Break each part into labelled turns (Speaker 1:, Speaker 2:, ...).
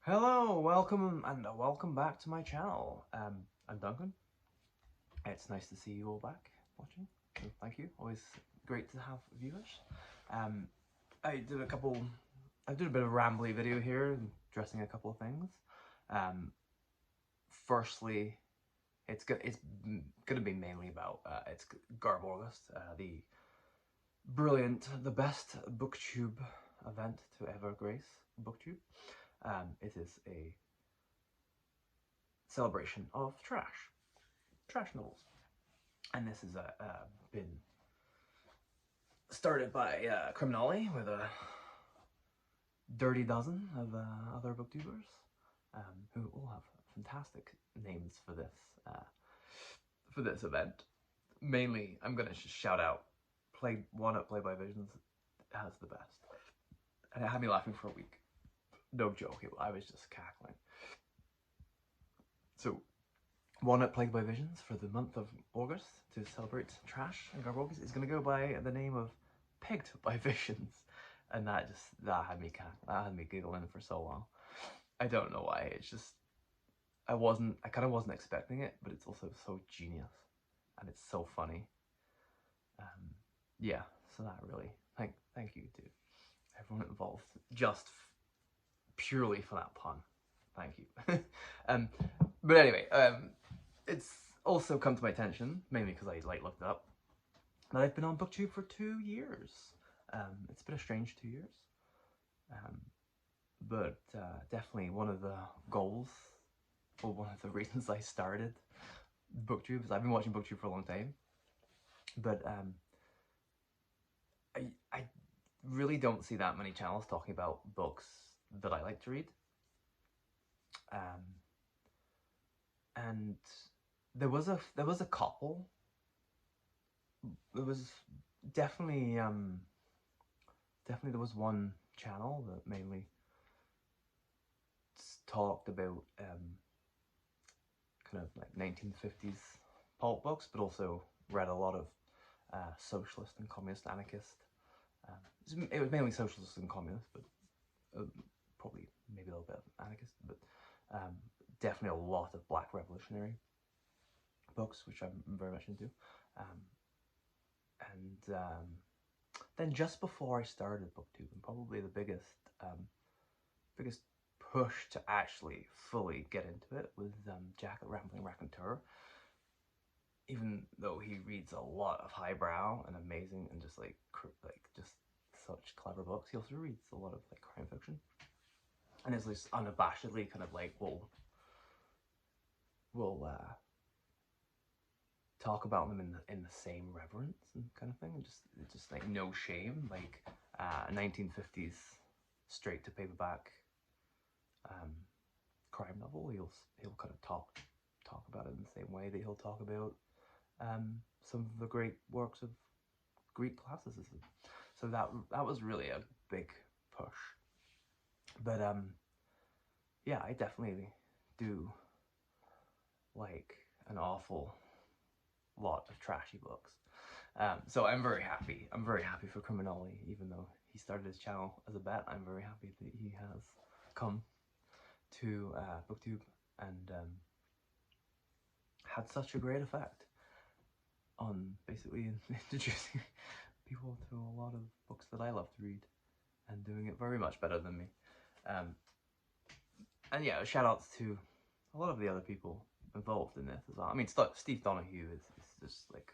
Speaker 1: Hello, welcome back to my channel. I'm Duncan. It's nice to see you all back watching. So thank you. Always great to have viewers. I did a bit of a rambly video here, addressing a couple of things. Firstly, it's gonna be mainly about it's Garbaugust, the brilliant, the best Booktube event to ever grace Booktube. It is a celebration of trash novels, and this has been started by Criminali with a dirty dozen of other booktubers who all have fantastic names for this event. Mainly, I'm gonna shout out Playboy Visions has the best, and it had me laughing for a week. No joke, I was just cackling. So, one at Playboy Visions for the month of August to celebrate trash and Garbaugust is going to go by the name of Pegged by Visions, and that had me giggling for so long. I don't know why. It's just I kind of wasn't expecting it, but it's also so genius and it's so funny. Yeah, so that really thank you to everyone involved, just purely for that pun. Thank you. But anyway, it's also come to my attention, mainly because I looked it up, that I've been on Booktube for 2 years. It's been a strange 2 years, but definitely one of the goals, or one of the reasons I started Booktube is I've been watching Booktube for a long time, but I really don't see that many channels talking about books that I like to read. And there was a couple. There was definitely there was one channel that mainly talked about kind of like 1950s pulp books, but also read a lot of socialist and communist anarchist. It was mainly socialist and communist, but probably maybe a little bit of anarchist, but definitely a lot of black revolutionary books, which I'm very much into. Then just before I started Booktube, and probably the biggest push to actually fully get into it was Jack the Rambling Raconteur. Even though he reads a lot of highbrow and amazing and just just such clever books, he also reads a lot of like crime fiction, and is just unabashedly kind of like will talk about them in the same reverence and kind of thing, and just like no shame, like 1950s straight to paperback crime novel. He'll kind of talk about it in the same way that he'll talk about some of the great works of Greek classicism. So that was really a big push. But yeah, I definitely do like an awful lot of trashy books. So I'm very happy. I'm very happy for Criminali, even though he started his channel as a bet. I'm very happy that he has come to Booktube and had such a great effect on basically introducing people to a lot of books that I love to read and doing it very much better than me. And yeah, shout outs to a lot of the other people involved in this as well. I mean, Steve Donahue is just like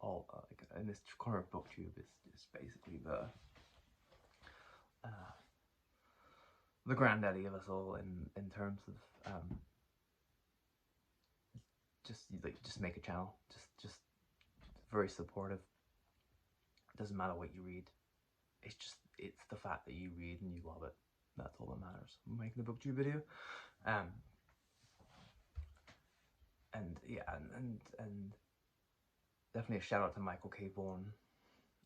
Speaker 1: all like in this corner of Booktube is basically the granddaddy of us all in terms of just make a channel, just very supportive. It doesn't matter what you read, it's the fact that you read and you love it. That's all that matters. I'm making the Booktube video. And yeah, and definitely a shout out to Michael K. Vaughan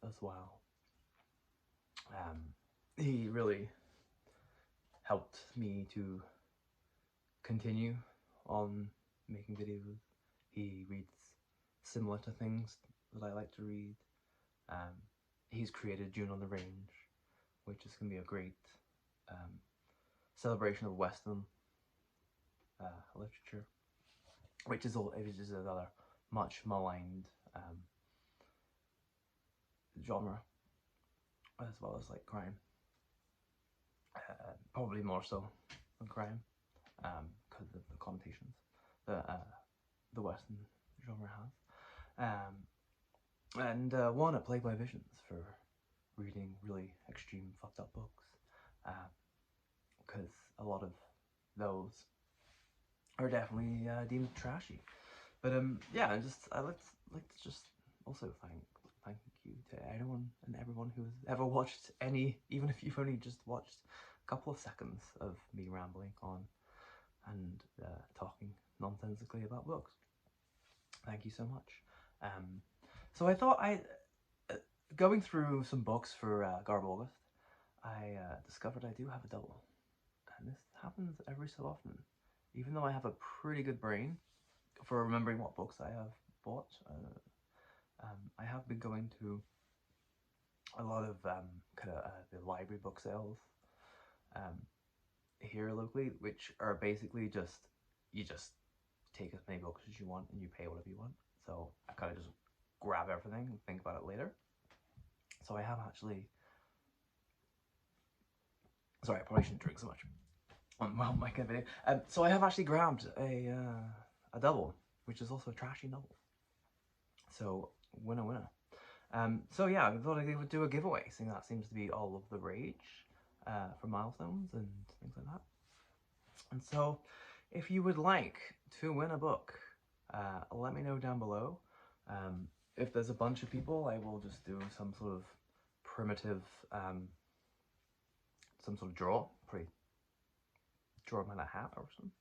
Speaker 1: as well. He really helped me to continue on making videos. He reads similar to things that I like to read. He's created June on the Range, which is going to be a great celebration of Western literature, which is another much maligned genre, as well as like crime. Probably more so than crime, because of the connotations that the Western genre has. And won at Playboy Visions for reading really extreme fucked up books, because a lot of those are definitely deemed trashy. But yeah, I'd like to just also thank you to anyone and everyone who has ever watched any, even if you've only just watched a couple of seconds of me rambling on and talking nonsensically about books. Thank you so much. So I thought going through some books for Garbaugust, I discovered I do have a double, and this happens every so often. Even though I have a pretty good brain for remembering what books I have bought, I have been going to a lot of the library book sales here locally, which are basically you just take as many books as you want and you pay whatever you want. So I kind of just grab everything and think about it later. So I have actually, sorry, I probably shouldn't drink so much well, my kind of video. So I have actually grabbed a double, which is also a trashy novel. So winner winner. So yeah, I thought I would do a giveaway, seeing that seems to be all of the rage for milestones and things like that. And so, if you would like to win a book, let me know down below. If there's a bunch of people, I will just do some sort of primitive, some sort of draw, probably draw them in a hat or something,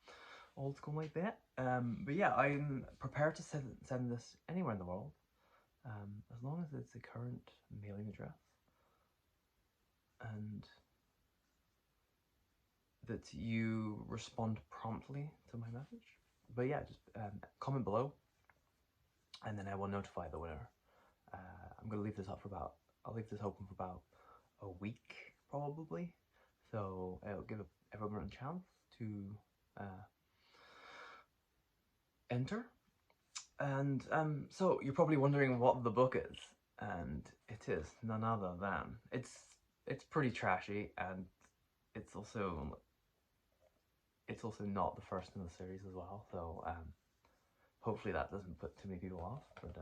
Speaker 1: old school like that. But yeah, I'm prepared to send this anywhere in the world, as long as it's a current mailing address, and that you respond promptly to my message. But yeah, just comment below, and then I will notify the winner. I'm gonna leave this up for I'll leave this open for about a week probably, so it'll give everyone a chance to enter. And so you're probably wondering what the book is, and it is none other than, it's pretty trashy, and it's also not the first in the series as well, so hopefully that doesn't put too many people off, but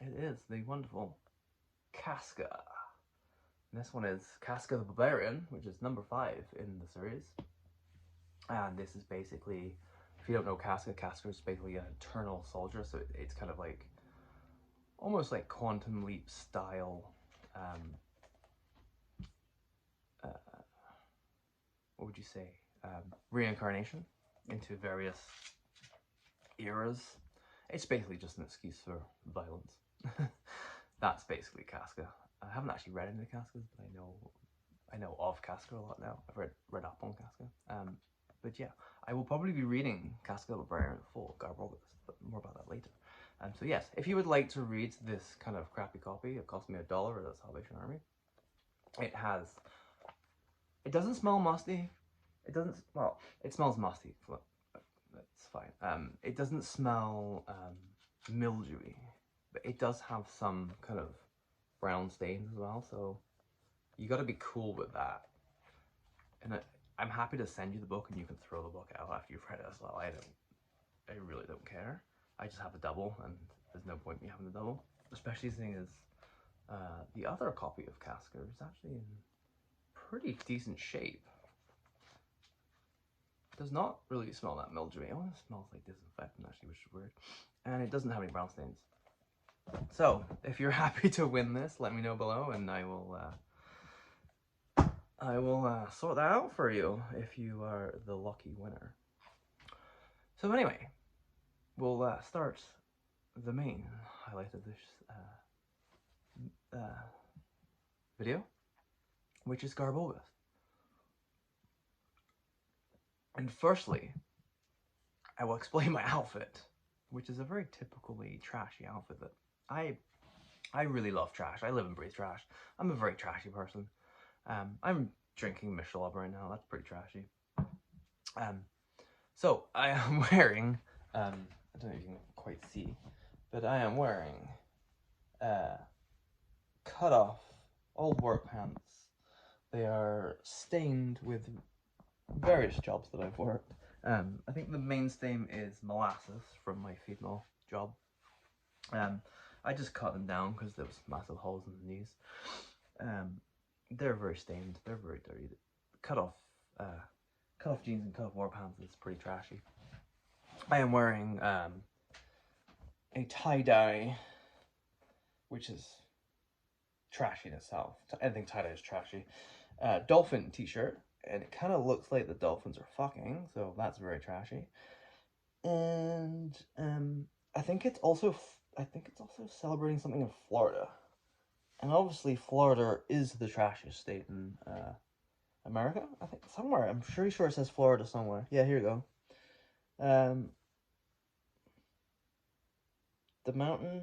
Speaker 1: it is the wonderful Casca. And this one is Casca the Barbarian, which is number 5 in the series. And this is basically, if you don't know Casca, Casca is basically an eternal soldier, so it's kind of like, almost like Quantum Leap style, what would you say, reincarnation into various eras. It's basically just an excuse for violence. That's basically Casca. I haven't actually read any Cascas, but I know of Casca a lot now. I've read up on Casca. But yeah, I will probably be reading Casca the Barbarian for Garbaugust, but more about that later. So yes, if you would like to read this kind of crappy copy, it cost me $1 at the Salvation Army. It doesn't smell musty. It doesn't, well, it smells musty, but that's fine. It doesn't smell mildewy, but it does have some kind of brown stains as well, so you gotta be cool with that. And I'm happy to send you the book and you can throw the book out after you've read it as well. I really don't care. I just have a double, and there's no point in me having the double. Especially seeing as the other copy of Casca is actually in pretty decent shape. It does not really smell that mildewy. It almost smells like disinfectant actually, which is weird. And it doesn't have any brown stains. So, if you're happy to win this, let me know below, and I will sort that out for you if you are the lucky winner. So anyway, we'll start the main highlight of this video, which is Garbaugust. And firstly, I will explain my outfit, which is a very typically trashy outfit that I really love trash. I live and breathe trash. I'm a very trashy person. I'm drinking Michelob right now. That's pretty trashy. So I am wearing, I don't know if you can quite see, but I am wearing cut off old work pants. They are stained with various jobs that I've worked. I think the main stain is molasses from my female job. I just cut them down because there was massive holes in the knees. They're very stained. They're very dirty. Cut off jeans and cut off war pants is pretty trashy. I am wearing a tie-dye, which is trashy in itself. I think tie-dye is trashy. Dolphin t-shirt, and it kind of looks like the dolphins are fucking, so that's very trashy. And I think it's also celebrating something in Florida. And obviously Florida is the trashiest state in America. I think somewhere. I'm pretty sure it says Florida somewhere. Yeah, here you go. The mountain.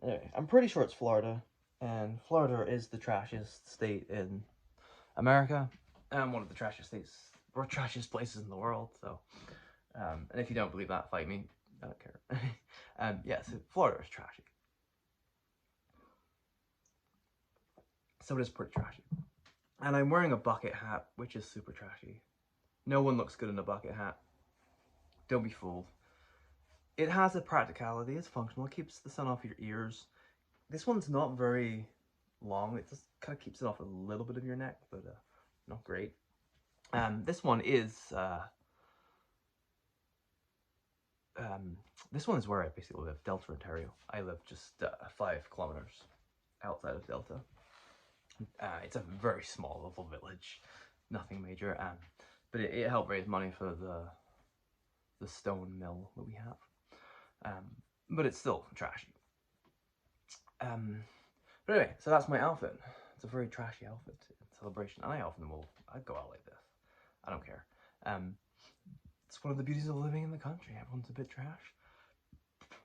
Speaker 1: Anyway, I'm pretty sure it's Florida. And Florida is the trashiest state in America. And one of the trashiest states, or trashiest places in the world. So, and if you don't believe that, fight me. I don't care. Yeah, so Florida is trashy. So it is pretty trashy. And I'm wearing a bucket hat, which is super trashy. No one looks good in a bucket hat. Don't be fooled. It has a practicality, it's functional, it keeps the sun off your ears. This one's not very long, it just kind of keeps it off a little bit of your neck, but not great. This one is where I basically live, Delta, Ontario. I live just 5 kilometers outside of Delta. It's a very small little village, nothing major, but it helped raise money for the stone mill that we have. But it's still trashy. But anyway, so that's my outfit. It's a very trashy outfit in celebration, and I'd go out like this. I don't care. It's one of the beauties of living in the country. Everyone's a bit trash,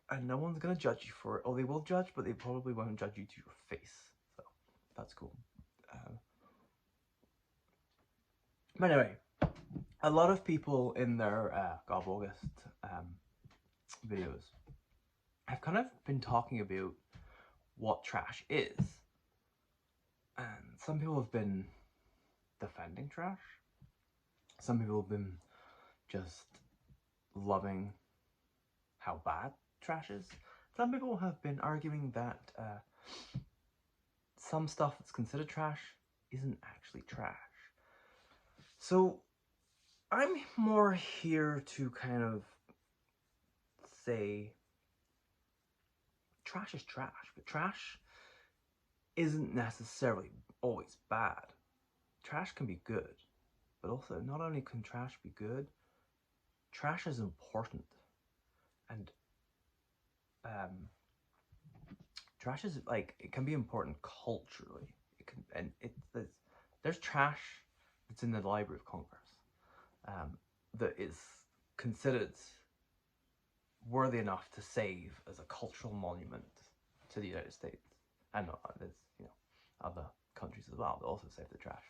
Speaker 1: and no one's gonna judge you for it. Oh, they will judge, but they probably won't judge you to your face. So that's cool. But anyway, a lot of people in their Garbaugust videos have kind of been talking about what trash is, and some people have been defending trash. Some people have been just loving how bad trash is. Some people have been arguing that some stuff that's considered trash isn't actually trash. So I'm more here to kind of say trash is trash, but trash isn't necessarily always bad. Trash can be good, but also not only can trash be good, trash is important. And trash is like, it can be important culturally. It can, and there's trash that's in the Library of Congress that is considered worthy enough to save as a cultural monument to the United States, and there's other countries as well that also save the trash.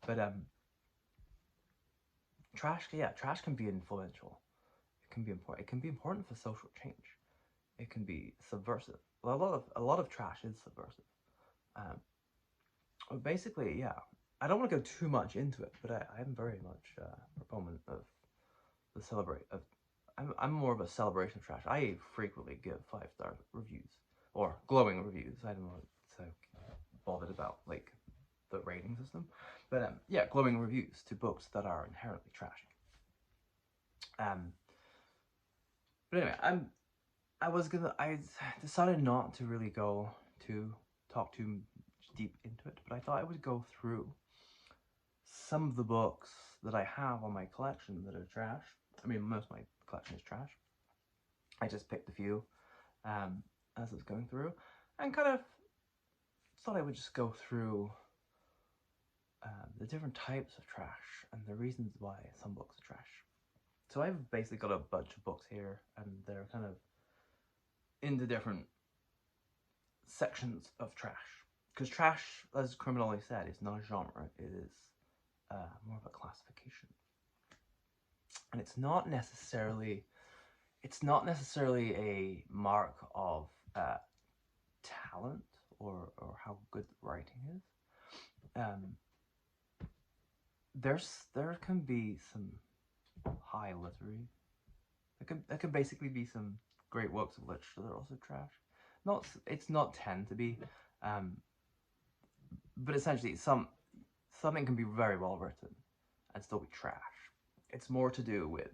Speaker 1: But trash can be influential. It can be important. It can be important for social change. It can be subversive. A lot of trash is subversive. Basically, yeah. I don't want to go too much into it, but I am very much a proponent of the celebrate of. I'm more of a celebration of trash. I frequently give 5-star reviews or glowing reviews. I don't know so bothered about like the rating system, but yeah, glowing reviews to books that are inherently trashy. But anyway, I decided not to really talk too deep into it, but I thought I would go through some of the books that I have on my collection that are trash. I mean, most of my collection is trash. I just picked a few as I was going through, and kind of thought I would just go through the different types of trash and the reasons why some books are trash. So I've basically got a bunch of books here, and they're kind of into different sections of trash. Because trash, as Criminally said, is not a genre, it is more of a classification, and it's not necessarily a mark of talent or how good writing is. There can be some high literary. There can basically be some great works of literature that are also trash. It's not tend to be, but essentially something can be very well written and still be trash. It's more to do with,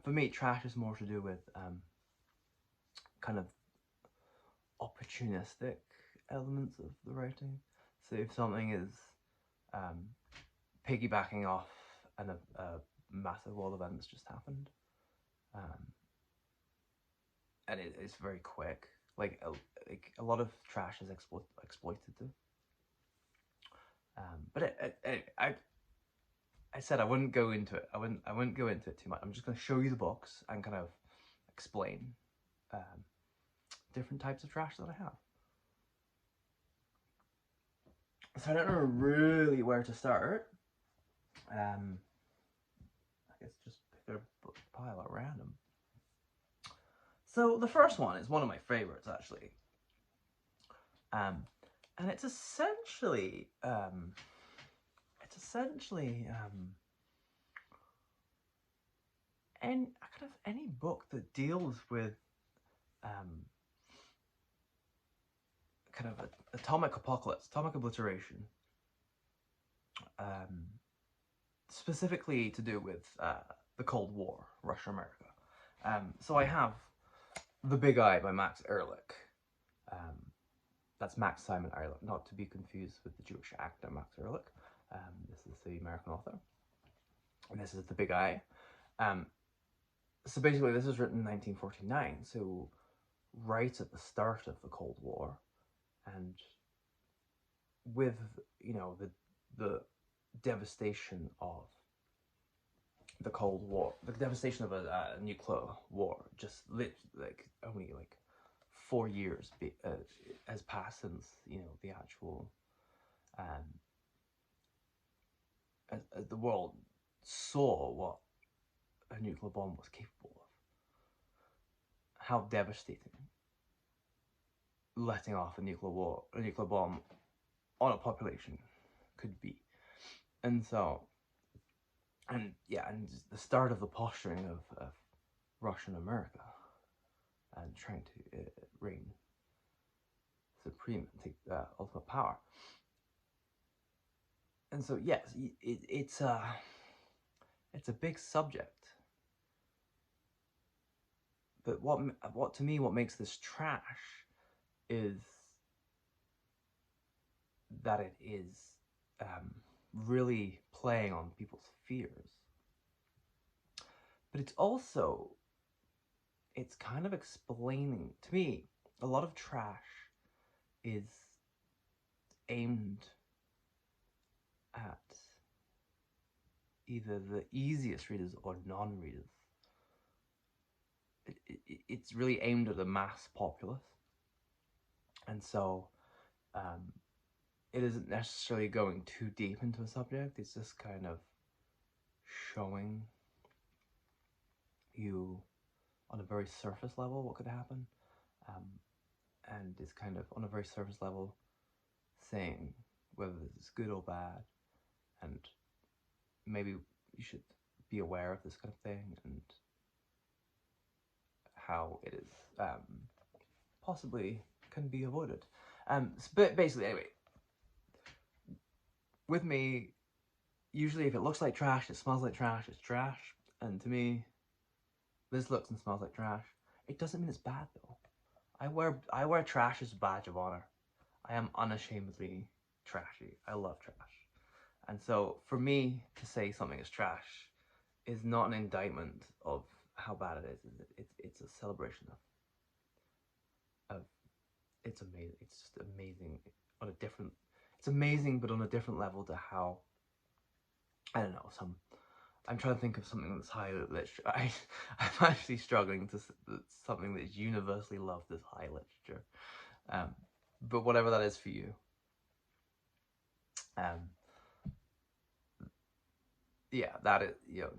Speaker 1: for me, trash is more to do with kind of opportunistic elements of the writing. So if something is piggybacking off a massive world event that's just happened, and it's very quick, like a lot of trash is exploitative. But I said I wouldn't go into it. I wouldn't go into it too much. I'm just going to show you the books and kind of explain different types of trash that I have. So I don't know really where to start. I guess just pick a book pile at random. So the first one is one of my favorites, actually. And it's essentially any book that deals with kind of atomic apocalypse, atomic obliteration, specifically to do with the Cold War, Russia, America. So I have The Big Eye by Max Ehrlich. That's Max Simon Ehrlich, not to be confused with the Jewish actor Max Ehrlich. This is the American author. And this is The Big Eye. So basically this was written in 1949, so right at the start of the Cold War, and with, you know, the devastation of the Cold War, the devastation of a nuclear war, just only 4 years has passed since, you know, the actual as the world saw what a nuclear bomb was capable of, how devastating letting off a nuclear bomb on a population could be. And so, and the start of the posturing of Russia and America and trying to reign supreme and take ultimate power. And so, yes, it's a big subject. But what to me, what makes this trash is that it is really playing on people's fears. But it's kind of explaining, to me, a lot of trash is aimed at either the easiest readers or non-readers. It's really aimed at the mass populace. And so it isn't necessarily going too deep into a subject. It's just kind of showing you on a very surface level what could happen, and it's kind of on a very surface level saying whether this is good or bad, and maybe you should be aware of this kind of thing and how it is possibly can be avoided. But basically, anyway, with me, usually if it looks like trash, it smells like trash, it's trash. And to me, this looks and smells like trash. It doesn't mean it's bad though. I wear trash as a badge of honor. I am unashamedly trashy. I love trash. And so for me to say something is trash is not an indictment of how bad it is. It's a celebration of it's amazing. It's just amazing on a different, it's amazing but on a different level to how, I don't know, I'm trying to think of something that's high literature. I'm actually struggling to something that's universally loved as high literature. But whatever that is for you. yeah, that is, you know,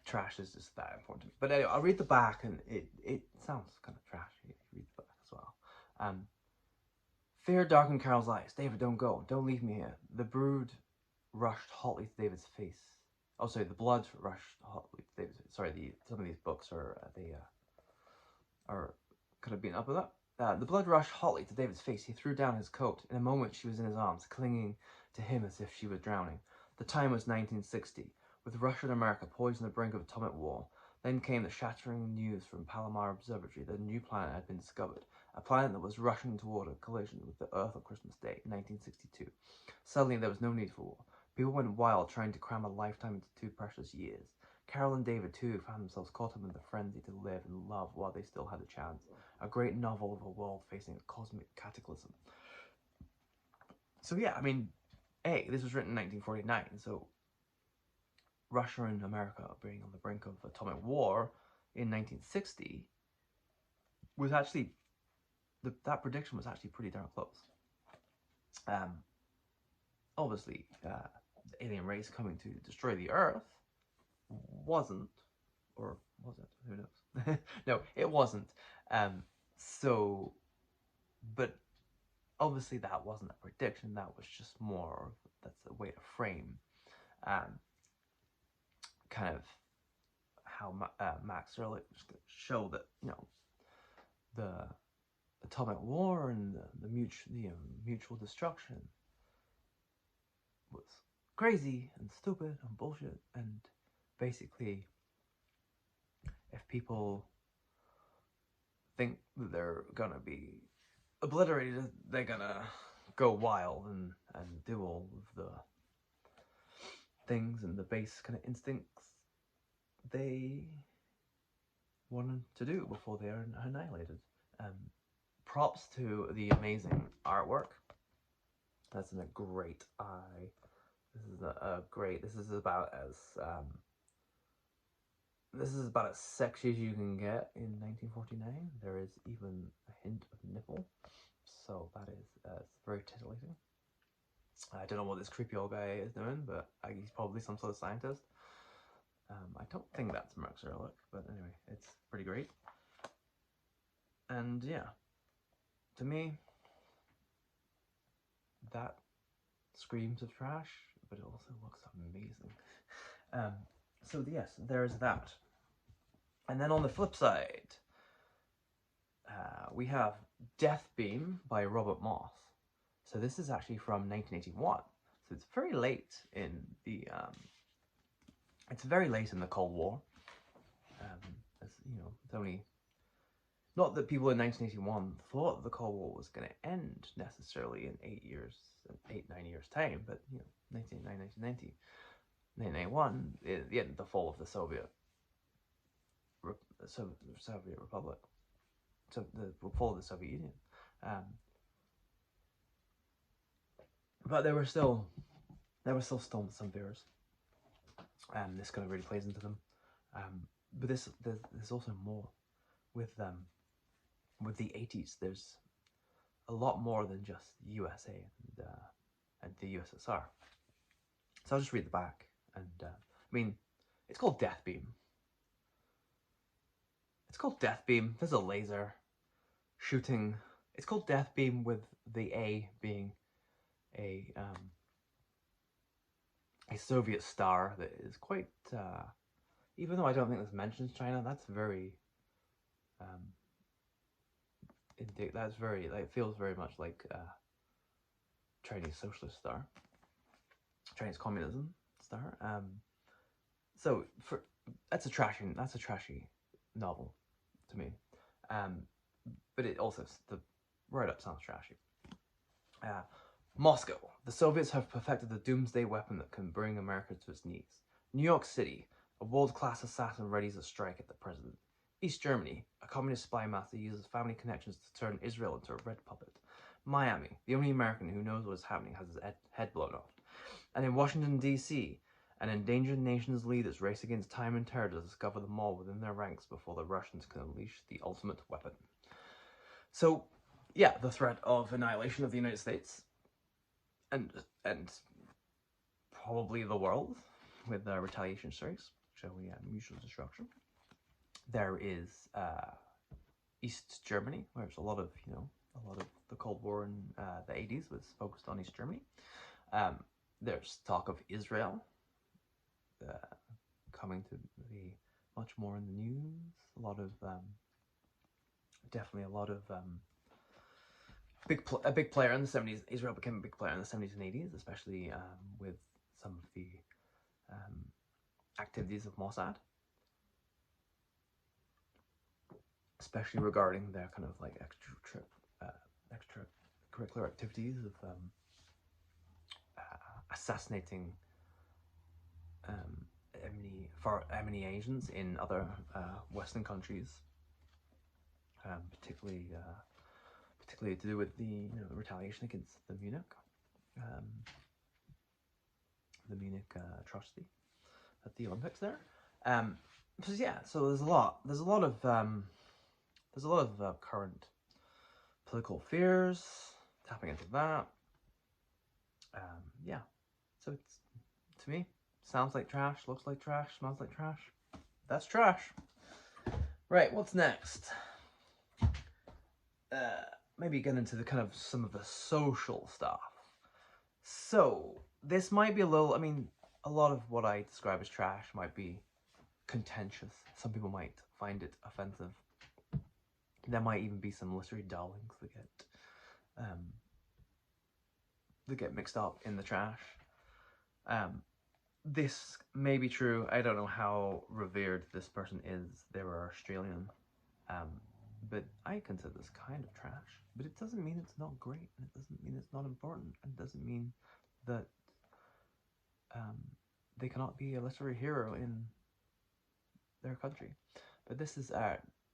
Speaker 1: trash is just that important to me. But anyway, I'll read the back, and it sounds kind of trashy if you read the back as well. Fear darkened Carol's eyes. David, don't go. Don't leave me here. The brood rushed hotly to David's face. Oh, sorry, the blood rushed hotly to David's face. Sorry, some of these books are could have been up with that. The blood rushed hotly to David's face. He threw down his coat. In a moment, she was in his arms, clinging to him as if she were drowning. The time was 1960, with Russia and America poised on the brink of atomic war. Then came the shattering news from Palomar Observatory that a new planet had been discovered, a planet that was rushing toward a collision with the Earth on Christmas Day, 1962. Suddenly, there was no need for war. People went wild trying to cram a lifetime into 2 precious years. Carol and David, too, found themselves caught up in the frenzy to live and love while they still had a chance. A great novel of a world facing a cosmic cataclysm. So yeah, I mean, this was written in 1949, so Russia and America being on the brink of atomic war in 1960 was actually, that prediction was actually pretty darn close. Obviously, the alien race coming to destroy the Earth wasn't, or was it? Who knows? No, it wasn't. So, but obviously that wasn't a prediction. That was just more, that's a way to frame kind of how Max Ehrlich showed that, you know, the atomic war and the mutual destruction was crazy and stupid and bullshit, and basically if people think that they're gonna be obliterated, they're gonna go wild and do all of the things and the base kind of instincts they wanted to do before they are annihilated. Props to the amazing artwork. That's in a great eye. This is this is about as sexy as you can get in 1949. There is even a hint of nipple, so that is it's very titillating. I don't know what this creepy old guy is doing, but he's probably some sort of scientist. I don't think that's Max Ehrlich, but anyway, it's pretty great. And yeah, to me, that screams of trash, but it also looks amazing. So yes, there's that. And then on the flip side, we have Death Beam by Robert Moss. So this is actually from 1981. So it's very late in the Cold War. As you know, it's only, not that people in 1981 thought the Cold War was going to end necessarily in 9 years time, but you know, 1989, 1991, the fall of the Soviet Republic, so the fall of the Soviet Union. But there were still some fears, and this kind of really plays into them. But there's also more with the 80s. There's a lot more than just USA and the USSR. So I'll just read the back, and I mean, it's called Death Beam. It's called Death Beam. There's a laser shooting. It's called Death Beam with the A being a Soviet star that is quite, even though I don't think this mentions China, that's very, that's very, like, feels very much like Chinese socialist star, Chinese communism star. So that's a trashy novel to me, but it also, the write-up sounds trashy. Moscow. The Soviets have perfected the doomsday weapon that can bring America to its knees. New York City. A world-class assassin readies a strike at the president. East Germany. A communist spy master uses family connections to turn Israel into a red puppet. Miami. The only American who knows what is happening has his head blown off. And in Washington, D.C., an endangered nation's leaders race against time and terror to discover them all within their ranks before the Russians can unleash the ultimate weapon. So, yeah, the threat of annihilation of the United States and probably the world with retaliation stories, shall we? Mutual destruction. There is East Germany, where there's a lot of the Cold War in the 80s was focused on East Germany. There's talk of Israel coming to be much more in the news. A lot of definitely a lot of a big player in the 70s. Israel became a big player in the 70s and 80s, especially with some of the activities of Mossad, especially regarding their kind of like extracurricular activities of assassinating enemy agents in other Western countries, particularly to do with the retaliation against the Munich atrocity at the Olympics there. So yeah, so there's a lot of current political fears tapping into that. Yeah, so it's, to me, sounds like trash, looks like trash, smells like trash. That's trash. Right, what's next? Maybe get into the kind of some of the social stuff. So this might be a little, I mean, a lot of what I describe as trash might be contentious. Some people might find it offensive. There might even be some literary darlings that get mixed up in the trash. This may be true. I don't know how revered this person is. They were Australian. But I consider this kind of trash. But it doesn't mean it's not great, and it doesn't mean it's not important, and it doesn't mean that they cannot be a literary hero in their country. But this is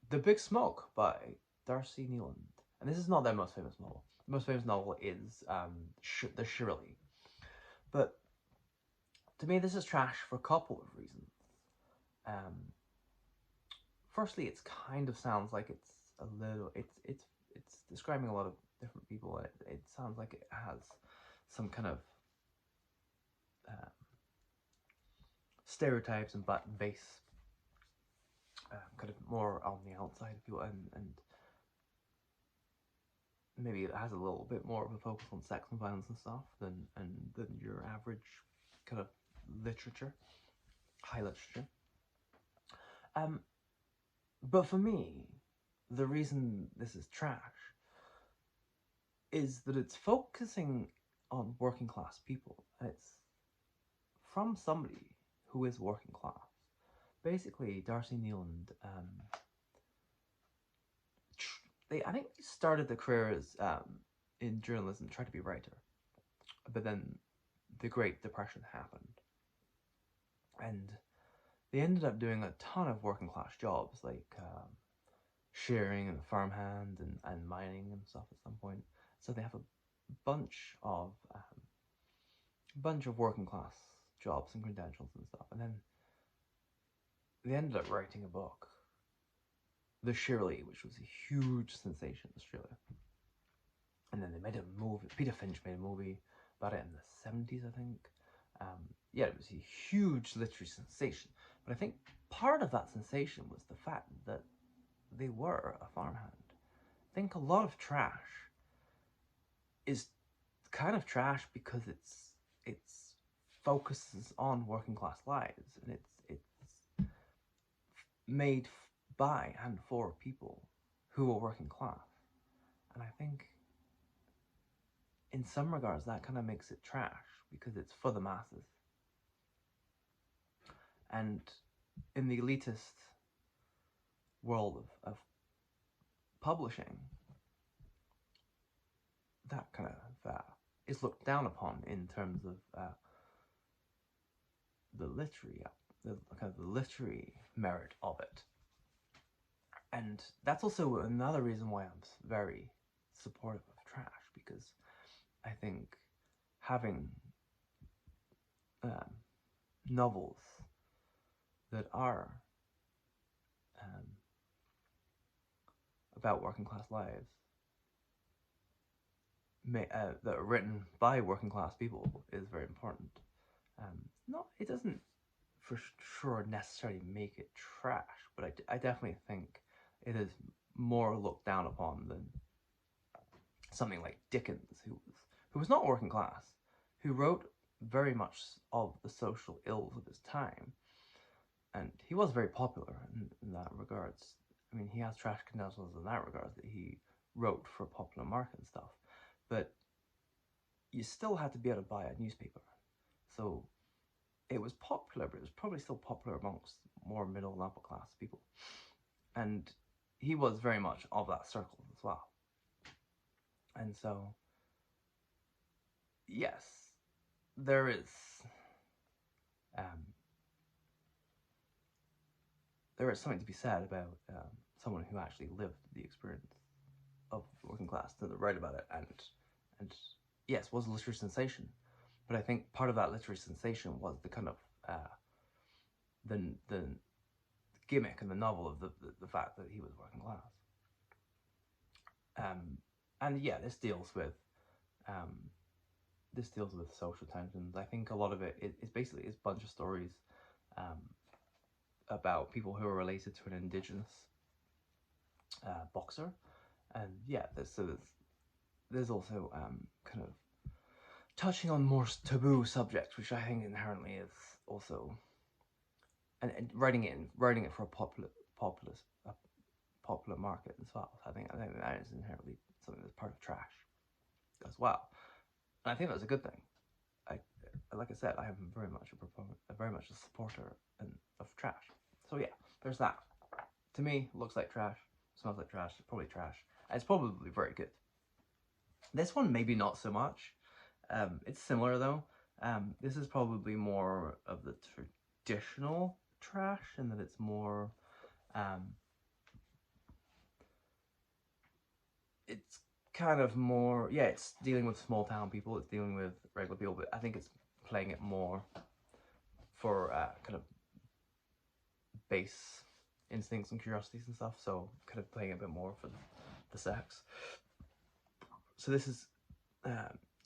Speaker 1: The Big Smoke by Darcy Neiland. And this is not their most famous novel. The most famous novel is The Shirley. But to me, this is trash for a couple of reasons. Firstly, it kind of sounds like it's a little, it's describing a lot of different people. It sounds like it has some kind of stereotypes and base, kind of more on the outside of people, and maybe it has a little bit more of a focus on sex and violence and stuff than your average kind of literature, high literature. But for me, the reason this is trash is that it's focusing on working class people, and it's from somebody who is working class. Basically, Darcy Neiland, I think he started the career as in journalism, tried to be a writer, but then the Great Depression happened, and they ended up doing a ton of working class jobs, like shearing and farmhand and mining and stuff at some point. So they have a bunch of working class jobs and credentials and stuff, and then they ended up writing a book, The Shirley, which was a huge sensation in Australia. And then they made a movie. Peter Finch made a movie about it in the 70s, I think. Yeah, it was a huge literary sensation. But I think part of that sensation was the fact that they were a farmhand. I think a lot of trash is kind of trash because it's focuses on working class lives, and it's made by and for people who are working class. And I think in some regards that kind of makes it trash because it's for the masses. And in the elitist world of publishing, that kind of is looked down upon in terms of the literary merit of it. And that's also another reason why I'm very supportive of trash, because I think having novels that are about working class lives, that are written by working class people, is very important. It doesn't for sure necessarily make it trash, but I definitely think it is more looked down upon than something like Dickens, who was not working class, who wrote very much of the social ills of his time, and he was very popular in that regards. I mean, he has trash credentials in that regard, that he wrote for popular market and stuff, but you still had to be able to buy a newspaper. So it was popular, but it was probably still popular amongst more middle and upper class people. And he was very much of that circle as well. And so, yes, there is something to be said about someone who actually lived the experience of working class to write about it, and yes, was a literary sensation. But I think part of that literary sensation was the kind of the gimmick in the novel of the fact that he was working class. And yeah, this deals with social tensions. I think a lot of it is basically a bunch of stories about people who are related to an indigenous boxer, and yeah, there's also kind of touching on more taboo subjects, which I think inherently is also, and writing it for a popular market as well. I think that is inherently something that's part of trash as well, and I think that's a good thing. Like I said, I am very much a proponent, very much a supporter of trash. So yeah, there's that. To me, looks like trash, smells like trash, probably trash, and it's probably very good. This one maybe not so much. It's similar though. This is probably more of the traditional trash, in that it's more it's kind of more, yeah, it's dealing with small town people, it's dealing with regular people, but I think it's playing it more for kind of base instincts and curiosities and stuff, so kind of playing a bit more for the sex. So this is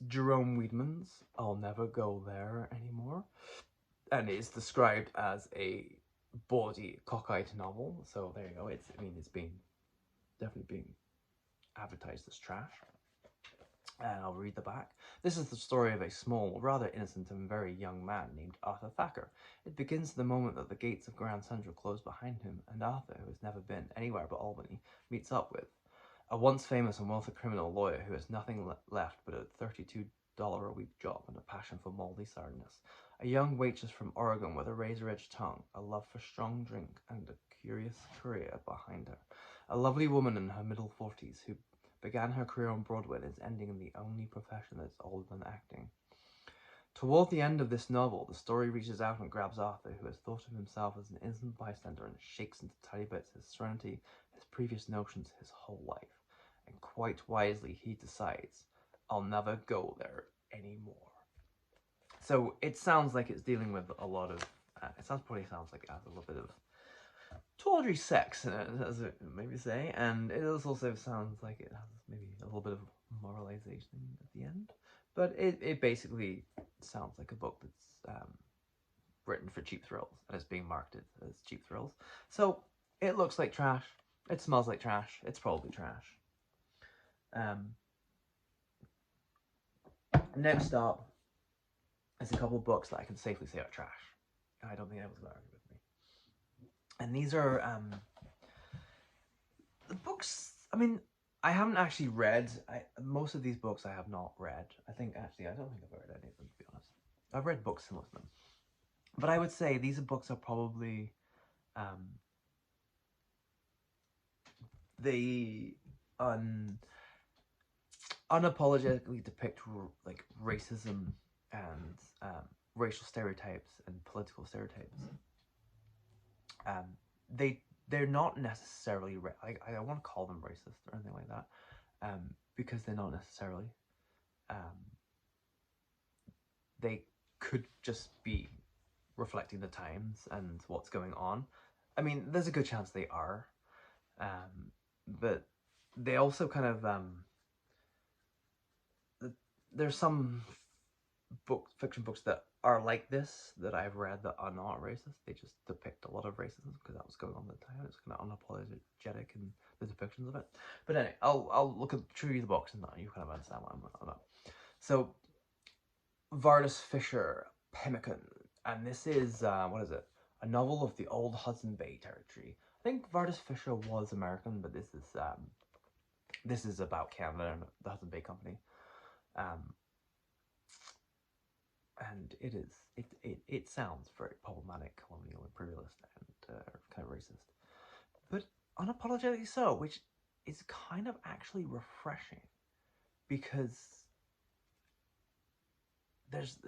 Speaker 1: Jerome Wiedeman's I'll Never Go There Anymore, and it's described as a bawdy, cockeyed novel. So there you go. It's definitely being advertised as trash. And I'll read the back. This is the story of a small, rather innocent and very young man named Arthur Thacker. It begins the moment that the gates of Grand Central close behind him, and Arthur, who has never been anywhere but Albany, meets up with a once famous and wealthy criminal lawyer who has nothing left but a $32 a week job and a passion for moldy sourness. A young waitress from Oregon with a razor-edged tongue, a love for strong drink, and a curious career behind her. A lovely woman in her middle 40s who began her career on Broadway and is ending in the only profession that's older than acting. Toward the end of this novel, the story reaches out and grabs Arthur, who has thought of himself as an innocent bystander, and shakes into tiny bits his serenity, his previous notions, his whole life. And quite wisely, he decides, I'll never go there anymore. So it sounds like it's dealing with a lot of, probably sounds like it has a little bit of tawdry sex in it, as it maybe say, and it also sounds like it has maybe a little bit of moralization at the end, but it basically sounds like a book that's written for cheap thrills, and it's being marketed as cheap thrills. So it looks like trash, it smells like trash, it's probably trash. Next up is a couple of books that I can safely say are trash. I don't think anyone's going to argue with me. And these are the books. I mean, I haven't actually read most of these books. I have not read. I don't think I've read any of them, to be honest. I've read books similar to them, but I would say these books are probably they unapologetically depict like racism and racial stereotypes and political stereotypes. They're not necessarily I don't want to call them racist or anything like that, because they're not necessarily. They could just be reflecting the times and what's going on. I mean, there's a good chance they are, but they also kind of there's some fiction books that are like this that I've read that are not racist. They just depict a lot of racism because that was going on at the time. It's kind of unapologetic in the depictions of it. But anyway, I'll look at through the box and you kind of understand what I'm about. So, Vardis Fisher, Pemmican, and this is what is it? A novel of the old Hudson Bay territory. I think Vardis Fisher was American, but this is about Canada and the Hudson Bay Company. And it sounds very problematic, colonial, imperialist, and kind of racist, but unapologetically so, which is kind of actually refreshing, because there's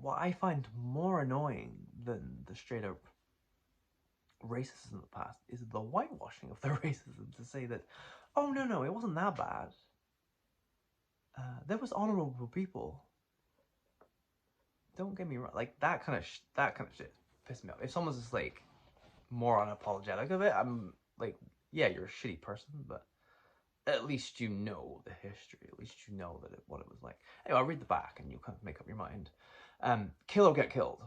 Speaker 1: what I find more annoying than the straight up racism of the past is the whitewashing of the racism, to say that, oh no, it wasn't that bad. There was honorable people. Don't get me wrong, like that kind of shit pisses me off. If someone's just like more unapologetic of it, I'm like, yeah, you're a shitty person, but at least you know the history. At least you know what it was like. Anyway, I'll read the back and you kind of make up your mind. Kill or get killed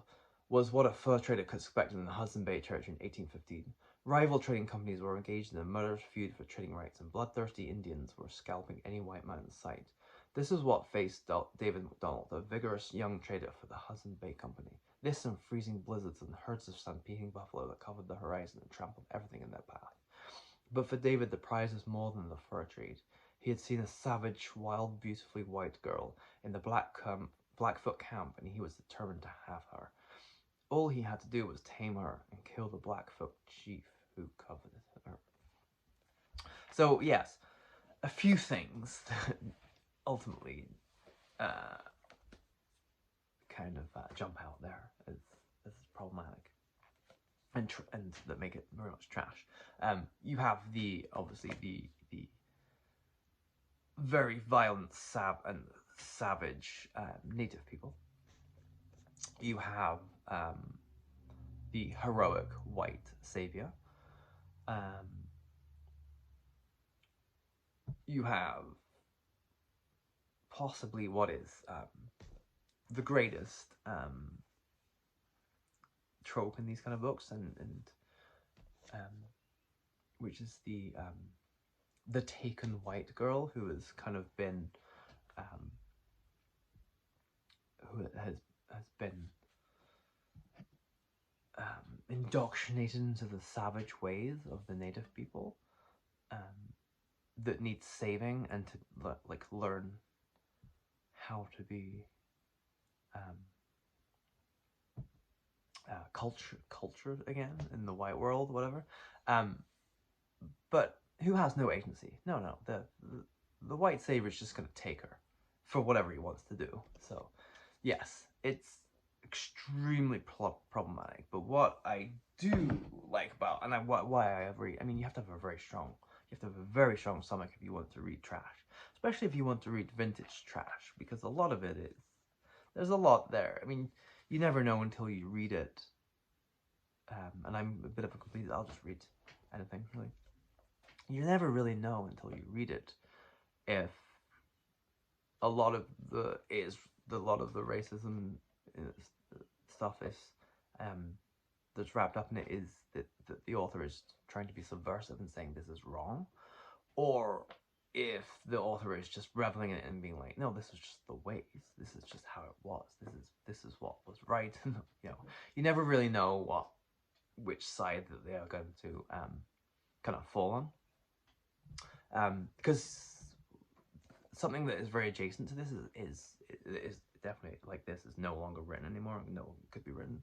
Speaker 1: was what a fur trader could expect in the Hudson Bay Territory in 1815. Rival trading companies were engaged in a murderous feud for trading rights, and bloodthirsty Indians were scalping any white man in sight. This is what faced David MacDonald, a vigorous young trader for the Hudson Bay Company. This and freezing blizzards and herds of stampeding buffalo that covered the horizon and trampled everything in their path. But for David, the prize was more than the fur trade. He had seen a savage, wild, beautifully white girl in the Blackfoot camp, and he was determined to have her. All he had to do was tame her and kill the Blackfoot chief who coveted her. So, yes, a few things that ultimately kind of jump out there as problematic and that make it very much trash. You have obviously the very violent savage native people. You have the heroic white savior. You have possibly what is the greatest trope in these kind of books, and which is the taken white girl who has kind of been who has been indoctrinated into the savage ways of the native people, that needs saving and to like learn how to be cultured again in the white world, whatever. But who has no agency. No, the white savior is just going to take her for whatever he wants to do. So yes, it's extremely problematic. But what I do like about, and why I agree, I mean, you have to have a very strong stomach if you want to read trash, especially if you want to read vintage trash, because a lot of it is, there's a lot there. I mean, you never know until you read it. And I'm a bit of a complete, I'll just read anything, really. You never really know until you read it if a lot of the racism stuff is that's wrapped up in it is that the author is trying to be subversive and saying this is wrong, or if the author is just reveling in it and being like, no, this is just the ways, this is just how it was, this is what was right. You know, you never really know which side that they are going to kind of fall on, because something that is very adjacent to this is definitely like this is no longer written anymore. No, it could be written.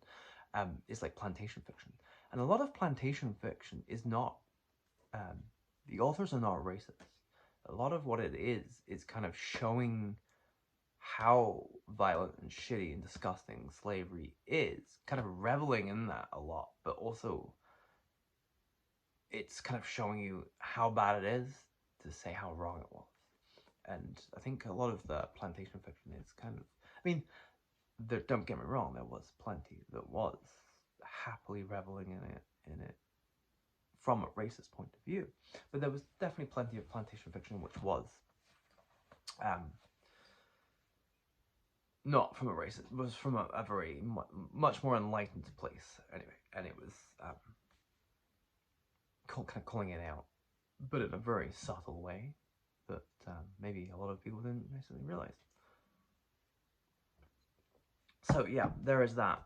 Speaker 1: It's like plantation fiction, and a lot of plantation fiction is not. The authors are not racist. A lot of what it is kind of showing how violent and shitty and disgusting slavery is, kind of reveling in that a lot, but also it's kind of showing you how bad it is to say how wrong it was. And I think a lot of the plantation fiction is kind of, I mean, don't get me wrong, there was plenty that was happily reveling in it from a racist point of view, but there was definitely plenty of plantation fiction which was not from a racist, it was from a very much more enlightened place anyway, and it was kind of calling it out, but in a very subtle way that maybe a lot of people didn't necessarily realize. So yeah, there is that.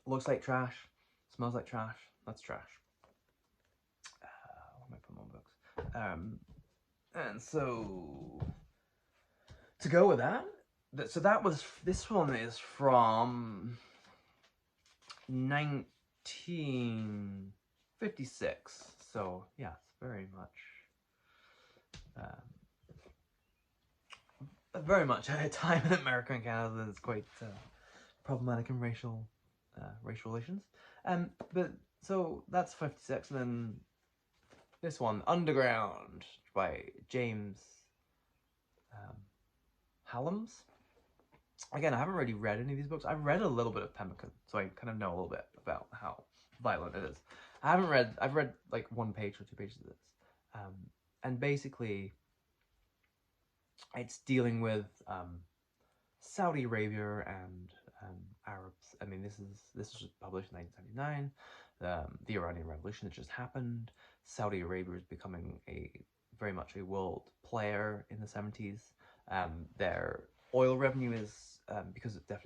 Speaker 1: Looks like trash, smells like trash. That's trash. What am I putting on books? And so to go with that, so that was, this one is from 1956. So yeah, it's very much at a time in America and Canada that's quite problematic in racial relations. But so that's 56, and then this one, Underground, by James Hallams. Again, I haven't really read any of these books. I've read a little bit of Pemmican, so I kind of know a little bit about how violent it is. I've read like 1 page or 2 pages of this. And basically it's dealing with Saudi Arabia and Arabs. I mean, this was published in 1979. The Iranian Revolution had just happened. Saudi Arabia is becoming very much a world player in the 70s. Their oil revenue is, because of the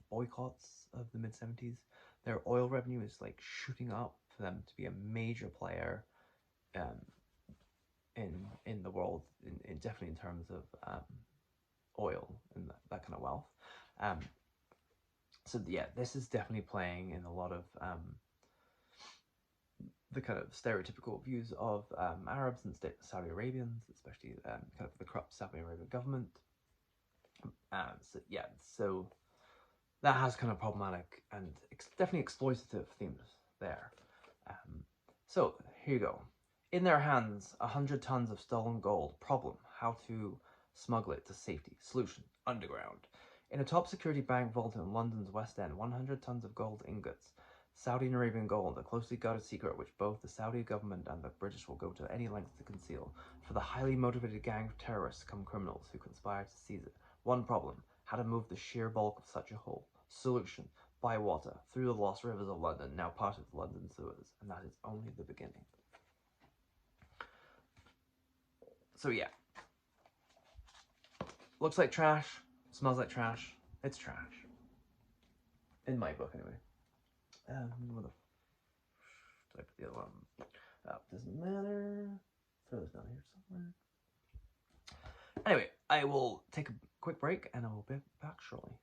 Speaker 1: boycotts of the mid-70s, their oil revenue is like shooting up for them to be a major player in the world, definitely in terms of oil and that kind of wealth. So yeah, this is definitely playing in a lot of the kind of stereotypical views of Arabs and Saudi Arabians, especially kind of the corrupt Saudi Arabian government. So yeah, so that has kind of problematic and definitely exploitative themes there. So here you go. In their hands, 100 tons of stolen gold. Problem: how to smuggle it to safety. Solution: underground. In a top security bank vault in London's West End, 100 tons of gold ingots. Saudi Arabian gold, a closely guarded secret which both the Saudi government and the British will go to any lengths to conceal. For the highly motivated gang of terrorists come criminals who conspire to seize it. One problem: how to move the sheer bulk of such a haul. Solution: by water, through the lost rivers of London, now part of London sewers. And that is only the beginning. So yeah. Looks like trash, smells like trash. It's trash. In my book, anyway. What the type of the other one? Doesn't matter. Throw this down here somewhere. Anyway, I will take a quick break and I will be back shortly.